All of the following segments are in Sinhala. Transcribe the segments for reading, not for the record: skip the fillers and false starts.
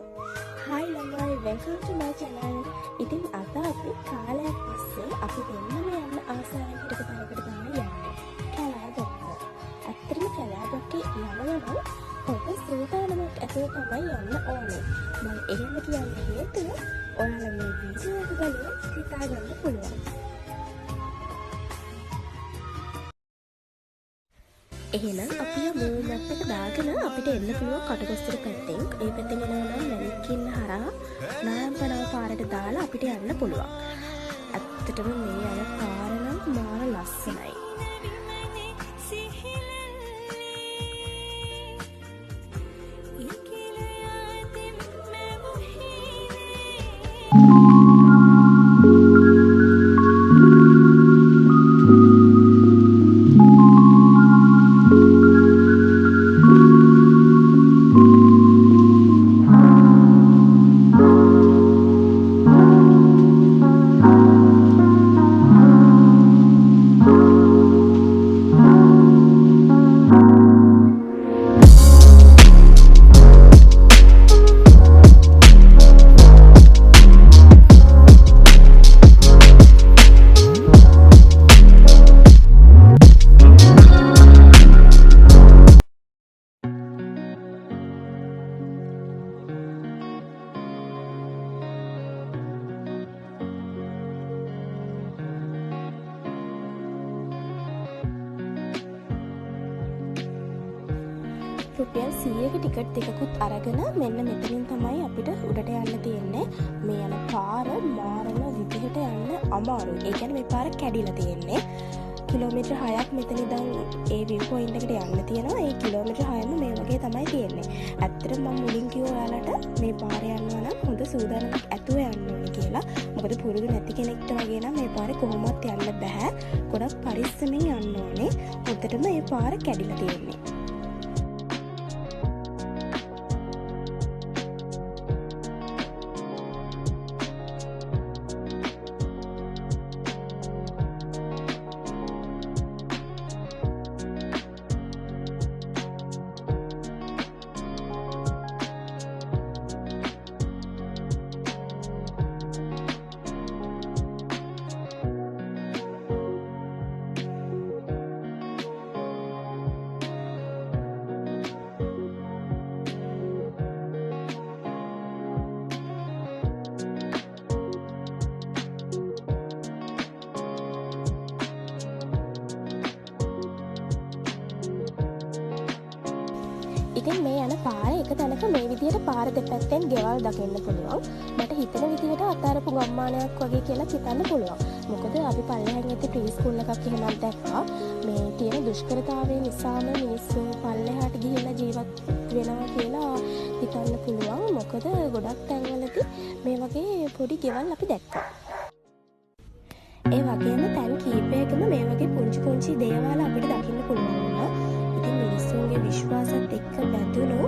Hi ළමයි, welcome to my channel. ඉතින් අද අපි කාලයක් තිස්සේ අපි දෙන්නම යන්න ආසාවෙන් හිටපු තැනකට තමයි යන්නේ. කැලෑගොක්ක. ඇත්තටම කැලෑගොක්කේ යන ගමන් පොත සූදානමක් ඇතුව තමයි යන්න ඕනේ. මම එහෙම කියන්නේ හේතුව ඔයාලා මේ වීඩියෝ එක බලලා හිතා ගන්න පුළුවන්. එහෙනම් අපි යමු මැප් එක දාගෙන අපිට එන්න පුළුවන් කටගොස්තර පැත්තෙන්. ඒ පැත්තෙන් යනවා නම් මැණික්කින්න හරහා නායම්පනාව පාරට දාලා අපිට යන්න පුළුවන්. ඇත්තටම මේ යන පාර නම් මාර ලස්සනයි. රුපියල් 100ක ටිකට් දෙකකුත් අරගෙන මෙන්න මෙතනින් තමයි අපිට උඩට යන්න තියෙන්නේ. මේ යන පාර මාරම විදිහට යන්න අමාරුයි. ඒ කියන්නේ මේ පාර කැඩිලා තියෙන්නේ. කිලෝමීටර් 6ක් මෙතන ඉඳන් ඒ view point එකට යන්න තියෙනවා. ඒ කිලෝමීටර් 6ම මේ වගේ තමයි තියෙන්නේ. ඇත්තට මම මුලින් කිව්වා ඔයාලට මේ පාර යනවා නම් හොඳ සූදානමක් ඇතුව යන්න ඕනේ කියලා. මොකද පුරුදු නැති කෙනෙක්ට වගේ නම් මේ පාරේ කොහොමවත් යන්න බෑ. ගොඩක් පරිස්සමෙන් යන්න ඕනේ. හොඳටම මේ පාර කැඩිලා තියෙන්නේ. ඉතින් මේ යන පාර එක තැනක මේ විදිහට පාර දෙපැත්තෙන් ගෙවල් දකින්න පුළුවන්. මට හිතෙන විදිහට අතාරපු ගම්මානයක් වගේ කියලා හිතන්න පුළුවන්. මොකද අපි පල්ලෙහාන් ඇති ප්‍රී ස්කූල් එකක් එහෙමත් දැක්කා. මේ තියෙන දුෂ්කරතාවය නිසාම මිනිස්සු පල්ලෙහාට ගිහිල්ලා ජීවත් වෙනවා කියලා හිතන්න පුළුවන්. මොකද ගොඩක් තැන්වලදී මේ වගේ පොඩි ගෙවල් අපි දැක්කා. ඒ වගේම තැන් කීපයකම මේ වගේ පුංචි දේවල් අපිට දකින්න පුළුවන් වුණා. ඉතින් මිනිස්සුන්ගේ විශ්වාසත් එක්ක බැඳුණු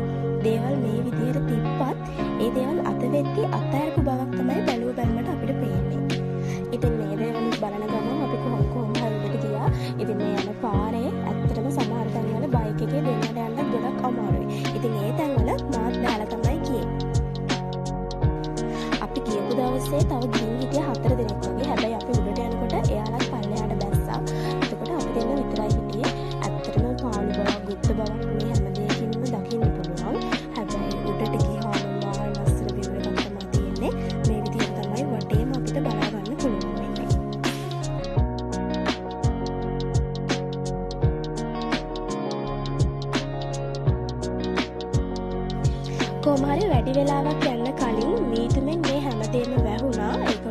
දේවල් මේ විදිහට තිබ්බත් ඒ දේවල් අත වෙද්දී අත්හැරපු බවක් තමයි බැලුව බැලමට අපිට පේන්නේ. ඉතින් මේ දේවල් බලන ගමන් අපි කොහොම හරි උඩට ගියා. ඉතින් මේ යන පාරේ ඇත්තටම සමහර තැන්වල බයික් එකේ දෙන්නට යන්න ගොඩක් අමාරුයි. ඉතින් ඒ තැන්වල මාත් දාලා තමයි ගියේ. අපි ගියපු දවසේ තව ගිහින් හිටිය 4 දෙනෙක් වගේ. හැබැයි අපි උඩට යනකොට එයාලත් පල්ලෙහාට බැස්සා. එතකොට අපි දෙන්න විතරයි හිටියේ. ඇත්තටම පාළු බවක්, ගුත්ත බවක් මේ හැම දෙයකින්ම දකින්න පුළුවන්. හැබැයි උඩට ගියාම මාර ලස්සන view එකක් තමයි තියෙන්නේ. මේ විදිහට තමයි වටේම අපිට බලා ගන්න පුළුවන් වෙන්නේ. කොහොම හරි වැඩි වෙලාවක් යන්න කලින් මීටුමෙන් මේ හැමදේම වැහුණා. ඒක